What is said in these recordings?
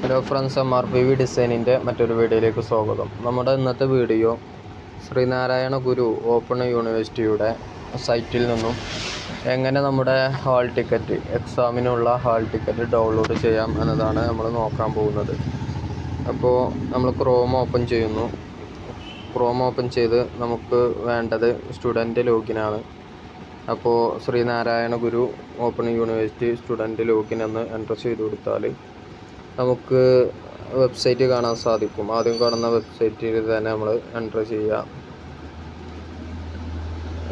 Hello friends, MRPV ഡിസൈനിൻ്റെ മറ്റൊരു വീഡിയോയിലേക്ക് സ്വാഗതം. നമ്മുടെ ഇന്നത്തെ വീഡിയോ ശ്രീനാരായണ ഗുരു ഓപ്പൺ യൂണിവേഴ്സിറ്റിയുടെ സൈറ്റിൽ നിന്നും എങ്ങനെ നമ്മുടെ ഹാൾ ടിക്കറ്റ്, എക്സാമിനുള്ള ഹാൾ ടിക്കറ്റ് ഡൗൺലോഡ് ചെയ്യാം എന്നതാണ് നമ്മൾ നോക്കാൻ പോകുന്നത്. അപ്പോൾ നമ്മൾ ക്രോം ഓപ്പൺ ചെയ്യുന്നു. ക്രോം ഓപ്പൺ ചെയ്ത് നമുക്ക് വേണ്ടത് സ്റ്റുഡൻറ്റ് ലോഗിനാണ്. അപ്പോൾ Sreenarayana Guru open university student login എന്ന് എൻ്റർ ചെയ്ത് കൊടുത്താൽ നമുക്ക് വെബ്സൈറ്റ് കാണാൻ സാധിക്കും. ആദ്യം കാണുന്ന വെബ്സൈറ്റിൽ തന്നെ നമ്മൾ എൻ്റർ ചെയ്യുക.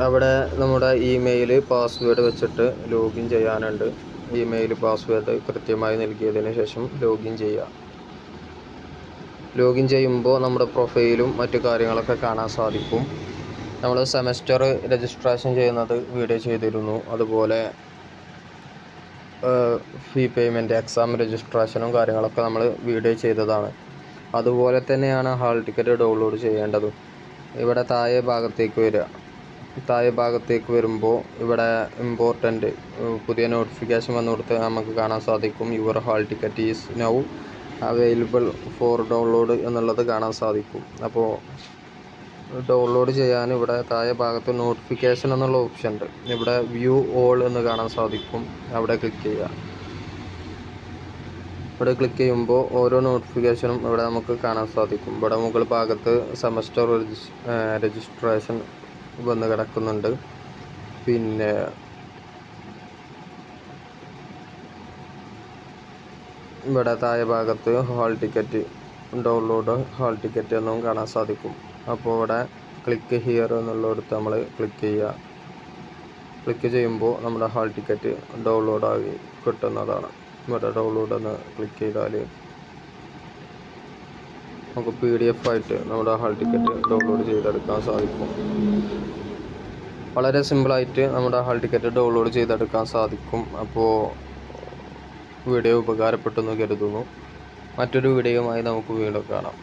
അവിടെ നമ്മുടെ ഇമെയിൽ പാസ്വേഡ് വെച്ചിട്ട് ലോഗിൻ ചെയ്യാനുണ്ട്. ഇമെയിൽ പാസ്വേഡ് കൃത്യമായി നൽകിയതിന് ശേഷം ലോഗിൻ ചെയ്യുക. ലോഗിൻ ചെയ്യുമ്പോൾ നമ്മുടെ പ്രൊഫൈലും മറ്റു കാര്യങ്ങളൊക്കെ കാണാൻ സാധിക്കും. നമ്മൾ സെമസ്റ്റർ രജിസ്ട്രേഷൻ ചെയ്യുന്നത് വീഡിയോ ചെയ്തിരുന്നു. അതുപോലെ ഫീ പേയ്മെൻറ്റ്, എക്സാം രജിസ്ട്രേഷനും കാര്യങ്ങളൊക്കെ നമ്മൾ വീഡിയോ ചെയ്തതാണ്. അതുപോലെ തന്നെയാണ് ഹാൾ ടിക്കറ്റ് ഡൗൺലോഡ് ചെയ്യേണ്ടതും. ഇവിടെ താഴെ ഭാഗത്തേക്ക് വരുമ്പോൾ ഇവിടെ ഇമ്പോർട്ടൻ്റ് പുതിയ നോട്ടിഫിക്കേഷൻ വന്നു കൊടുത്ത് നമുക്ക് കാണാൻ സാധിക്കും. Your hall ticket is now available for download എന്നുള്ളത് കാണാൻ സാധിക്കും. അപ്പോൾ ഡൗൺലോഡ് ചെയ്യാൻ ഇവിടെ താഴെ ഭാഗത്ത് നോട്ടിഫിക്കേഷൻ എന്നുള്ള ഓപ്ഷൻ ഉണ്ട്. ഇവിടെ വ്യൂ ഓൾ എന്ന് കാണാൻ സാധിക്കും. അവിടെ ക്ലിക്ക് ചെയ്യുക. ഇവിടെ ക്ലിക്ക് ചെയ്യുമ്പോൾ ഓരോ നോട്ടിഫിക്കേഷനും ഇവിടെ നമുക്ക് കാണാൻ സാധിക്കും. ഇവിടെ മുകൾ ഭാഗത്ത് സെമസ്റ്റർ രജിസ്ട്രേഷൻ വന്ന് കിടക്കുന്നുണ്ട്. പിന്നെ ഇവിടെ താഴെ ഭാഗത്ത് hall ticket download hall ticket എന്നും കാണാൻ സാധിക്കും. അപ്പോൾ ഇവിടെ ക്ലിക്ക് ഹിയർ എന്നുള്ളിടത്ത് നമ്മൾ ക്ലിക്ക് ചെയ്യുക. ക്ലിക്ക് ചെയ്യുമ്പോൾ നമ്മുടെ ഹാൾ ടിക്കറ്റ് ഡൗൺലോഡ് ആയി കിട്ടുന്നതാണ്. ഇവിടെ ഡൗൺലോഡ് എന്ന് ക്ലിക്ക് ചെയ്താൽ നമുക്ക് PDF ആയിട്ട് നമ്മുടെ ഹാൾ ടിക്കറ്റ് ഡൗൺലോഡ് ചെയ്തെടുക്കാൻ സാധിക്കും. വളരെ സിമ്പിളായിട്ട് നമ്മുടെ ഹാൾ ടിക്കറ്റ് ഡൗൺലോഡ് ചെയ്തെടുക്കാൻ സാധിക്കും. അപ്പോൾ വീഡിയോ ഉപകാരപ്പെട്ടെന്ന് കരുതുന്നു. മറ്റൊരു വീഡിയോയുമായി നമുക്ക് വീണ്ടും കാണാം.